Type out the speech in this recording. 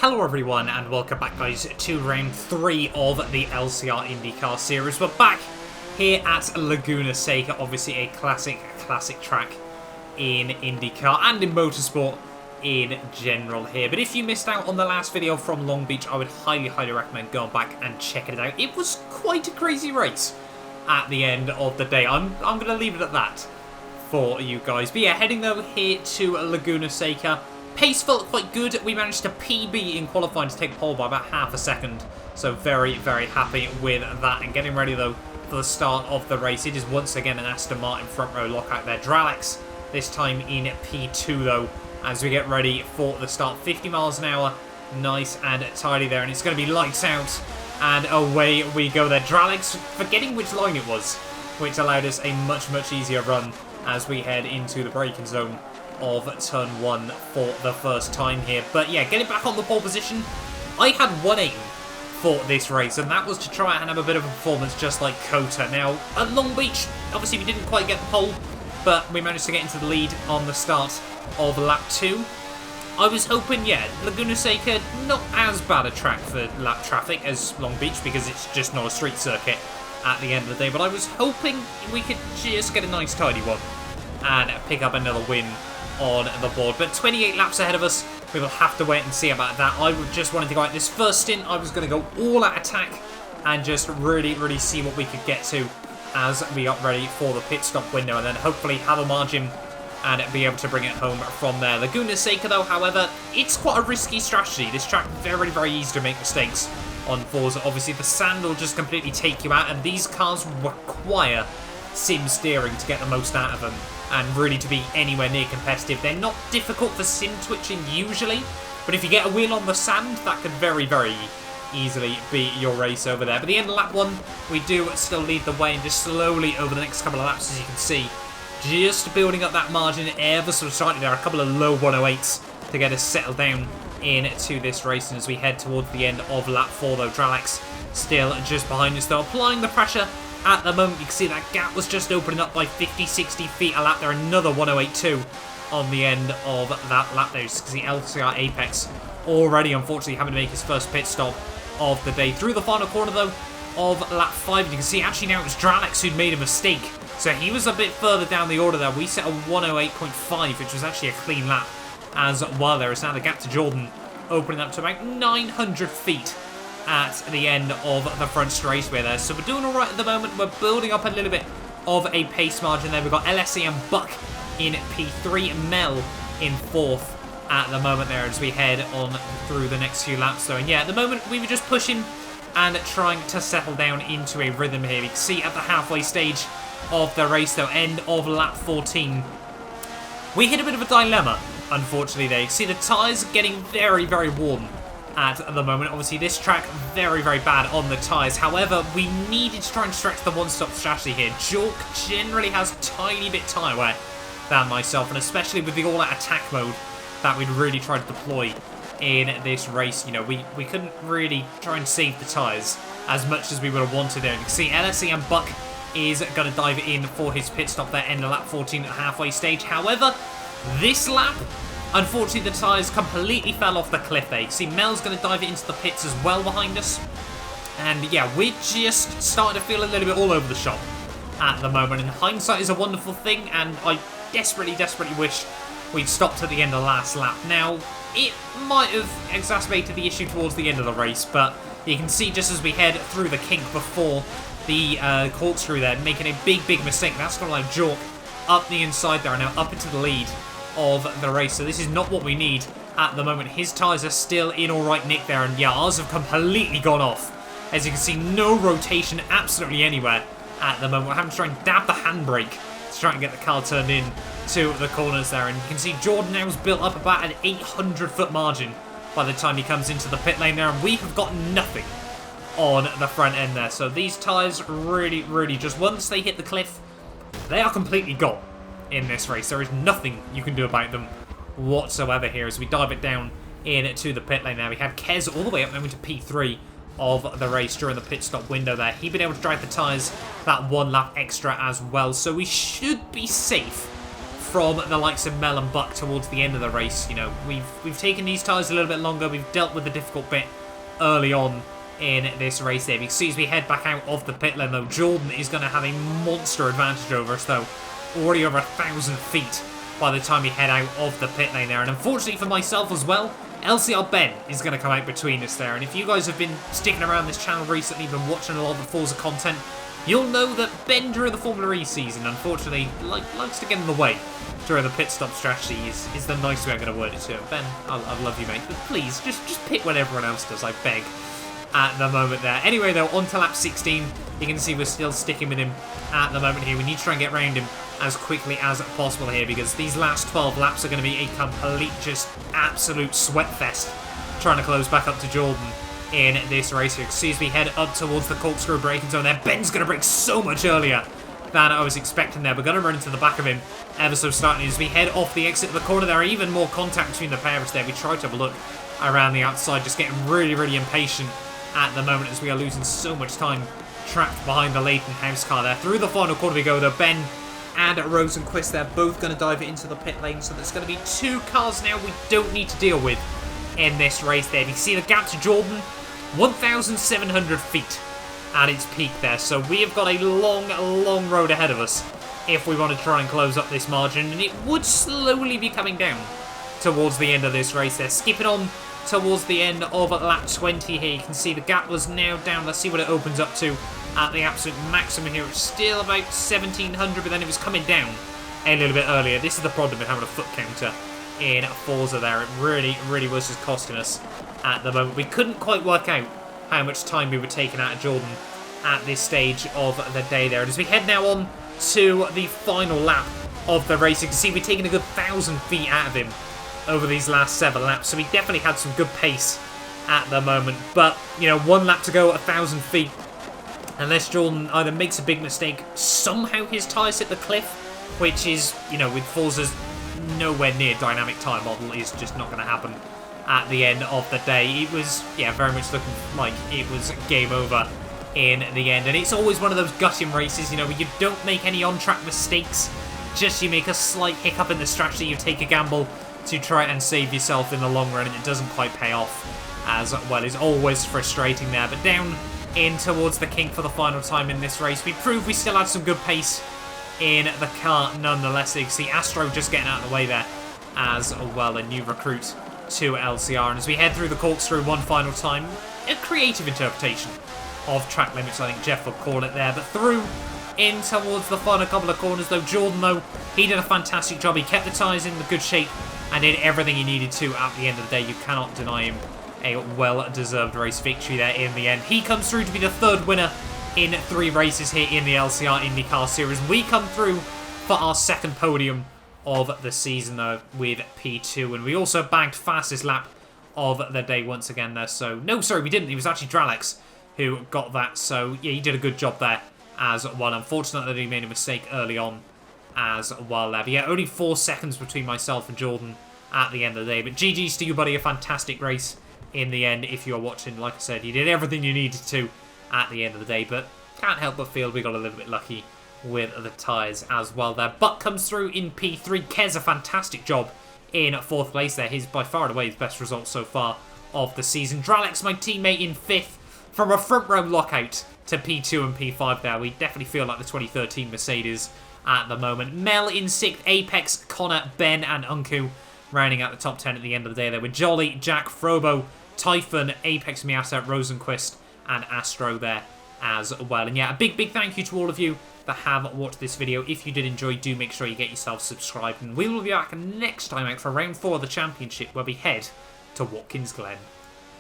Hello everyone and welcome back guys to round 3 of the LCR IndyCar series. We're back here at Laguna Seca, obviously a classic track in IndyCar and in motorsport in general here. But if you missed out on the last video from Long Beach, I would highly recommend going back and checking it out. It was quite a crazy race at the end of the day. I'm going to leave it at that for you guys. But yeah, heading though here to Laguna Seca. Pace felt quite good. We managed to PB in qualifying to take pole by about half a second. So very happy with that. And getting ready though for the start of the race. It is once again an Aston Martin front row lockout there. Dralex this time in P2 though as we get ready for the start. 50 miles an hour. Nice and tidy there. And it's going to be lights out. And away we go there. Dralex forgetting which line it was, which allowed us a much easier run as we head into the braking zone of turn 1 for the first time here. But yeah, getting back on the pole position, I had one aim for this race, and that was to try and have a bit of a performance just like Cota. Now, at Long Beach, obviously we didn't quite get the pole, but we managed to get into the lead on the start of lap 2. I was hoping, yeah, Laguna Seca, not as bad a track for lap traffic as Long Beach, because it's just not a street circuit at the end of the day, but I was hoping we could just get a nice tidy one and pick up another win on the board. But 28 laps ahead of us, we will have to wait and see about that. I just wanted to go out this first stint. I was going to go all out attack and just really see what we could get to as we got ready for the pit stop window, and then hopefully have a margin and be able to bring it home from there. Laguna Seca though, however, it's quite a risky strategy. This track very easy to make mistakes on Forza. Obviously the sand will just completely take you out, and these cars require sim steering to get the most out of them and really to be anywhere near competitive. They're not difficult for sim twitching usually, but if you get a wheel on the sand, that could very easily be your race over there. But the end of lap 1, we do still lead the way, and just slowly over the next couple of laps, as you can see, just building up that margin ever so slightly. There are a couple of low 108s to get us settled down into this race, and as we head towards the end of lap 4 though, Dralex still just behind us though, applying the pressure. At the moment, you can see that gap was just opening up by 50-60 feet a lap there. Another 108.2 on the end of that lap there. You can see LCR Apex already, unfortunately, having to make his first pit stop of the day. Through the final corner, though, of lap 5, you can see actually now it was Dralex who'd made a mistake. So he was a bit further down the order there. We set a 108.5, which was actually a clean lap as well there. It's now the gap to Jordan opening up to about 900 feet at the end of the front straightaway there. So we're doing alright at the moment. We're building up a little bit of a pace margin there. We've got LSE and Buck in P3, Mel in 4th at the moment there as we head on through the next few laps though. And yeah, at the moment we were just pushing and trying to settle down into a rhythm here. You can see at the halfway stage of the race though, end of lap 14, we hit a bit of a dilemma, unfortunately there. You can see the tyres getting very warm at the moment. Obviously this track very bad on the tyres. However, we needed to try and stretch the one-stop strategy here. Jork generally has tiny bit tyre wear than myself, and especially with the all-out attack mode that we'd really tried to deploy in this race, you know, we couldn't really try and save the tyres as much as we would have wanted there. You can see LSE and Buck is going to dive in for his pit stop there, end of lap 14 at the halfway stage. However, this lap, unfortunately, the tyres completely fell off the cliff there. You see Mel's going to dive into the pits as well behind us. And yeah, we're just starting to feel a little bit all over the shop at the moment. And hindsight is a wonderful thing, and I desperately wish we'd stopped at the end of the last lap. Now, it might have exacerbated the issue towards the end of the race, but you can see just as we head through the kink before the corkscrew there, making a big mistake. That's going to allow Jork up the inside there and now up into the lead of the race. So this is not what we need at the moment. His tyres are still in alright nick there, and yeah, ours have completely gone off. As you can see, no rotation absolutely anywhere at the moment. We're having to try and dab the handbrake to try and get the car turned in to the corners there, and you can see Jordan now has built up about an 800-foot margin by the time he comes into the pit lane there, and we have got nothing on the front end there. So these tyres really just, once they hit the cliff, they are completely gone in this race. There is nothing you can do about them whatsoever here as we dive it down into the pit lane now. We have Kez all the way up now into P3 of the race during the pit stop window there. He'd been able to drive the tyres that one lap extra as well, so we should be safe from the likes of Mel and Buck towards the end of the race. You know, we've taken these tyres a little bit longer. We've dealt with the difficult bit early on in this race there. Because as we head back out of the pit lane, though, Jordan is going to have a monster advantage over us, though. Already over 1,000 feet by the time we head out of the pit lane there. And unfortunately for myself as well, LCR Ben is going to come out between us there. And if you guys have been sticking around this channel recently, been watching a lot of the Forza content, you'll know that Ben during the Formula E season, unfortunately, likes to get in the way during the pit stop strategy is the nice way I'm going to word it to him. Ben, I love you, mate, but please, just pit when everyone else does, I beg, at the moment there. Anyway, though, on to lap 16, you can see we're still sticking with him at the moment here. We need to try and get around him as quickly as possible here, because these last 12 laps are going to be a complete, just absolute sweat fest trying to close back up to Jordan in this race here. As we head up towards the corkscrew braking zone there, Ben's going to brake so much earlier than I was expecting there. We're going to run into the back of him ever so slightly as we head off the exit of the corner. There are even more contact between the pairs there. We tried to have a look around the outside, just getting really, really impatient at the moment as we are losing so much time trapped behind the Leighton House car there. Through the final corner we go, though. Ben and Rosenquist, they're both going to dive into the pit lane, so there's going to be 2 cars now we don't need to deal with in this race there. You see the gap to Jordan, 1,700 feet at its peak there, so we have got a long, long road ahead of us if we want to try and close up this margin, and it would slowly be coming down towards the end of this race there. Skipping on towards the end of lap 20 here, you can see the gap was now down. Let's see what it opens up to at the absolute maximum here. It's still about 1,700, but then it was coming down a little bit earlier. This is the problem with having a foot counter in Forza there. It really, really was just costing us at the moment. We couldn't quite work out how much time we were taking out of Jordan at this stage of the day there. And as we head now on to the final lap of the race, you can see we're taking a good 1,000 feet out of him over these last 7 laps. So we definitely had some good pace at the moment. But, you know, 1 lap to go at 1,000 feet. Unless Jordan either makes a big mistake, somehow his tyres hit the cliff, which is, you know, with Forza's nowhere near dynamic tyre model, is just not going to happen at the end of the day. It was, yeah, very much looking like it was game over in the end. And it's always one of those gutting races, you know, where you don't make any on-track mistakes, just you make a slight hiccup in the strategy, you take a gamble to try and save yourself in the long run, and it doesn't quite pay off as well. It's always frustrating there. But down in towards the kink for the final time in this race, we proved we still had some good pace in the car nonetheless. You can see Astro just getting out of the way there as well, a new recruit to LCR. And as we head through the corkscrew one final time, a creative interpretation of track limits, I think Jeff would call it there. But through in towards the final couple of corners, though, Jordan, though, he did a fantastic job. He kept the tyres in the good shape and did everything he needed to at the end of the day. You cannot deny him a well-deserved race victory there in the end. He comes through to be the 3rd winner in 3 races here in the LCR IndyCar Series. We come through for our 2nd podium of the season, though, with P2. And we also bagged fastest lap of the day once again there. So, no, sorry, we didn't. It was actually Dralex who got that. So, yeah, he did a good job there as well. Unfortunately, he made a mistake early on as well there. But yeah, only 4 seconds between myself and Jordan at the end of the day. But GG's to you, buddy. A fantastic race in the end. If you're watching, like I said, you did everything you needed to at the end of the day, but can't help but feel we got a little bit lucky with the tyres as well there. Buck comes through in P3. Kez a fantastic job in 4th place there. His by far and away his best result so far of the season. Dralex, my teammate, in 5th. From a front row lockout to P2 and P5 there. We definitely feel like the 2013 Mercedes at the moment. Mel in 6th. Apex, Connor, Ben and Unku rounding out the top 10 at the end of the day there, with Jolly, Jack, Frobo, Typhon, Apex Miata, Rosenquist and Astro there as well. And yeah, a big thank you to all of you that have watched this video. If you did enjoy, do make sure you get yourself subscribed, and we will be back next time out for round 4 of the championship, where we head to Watkins Glen.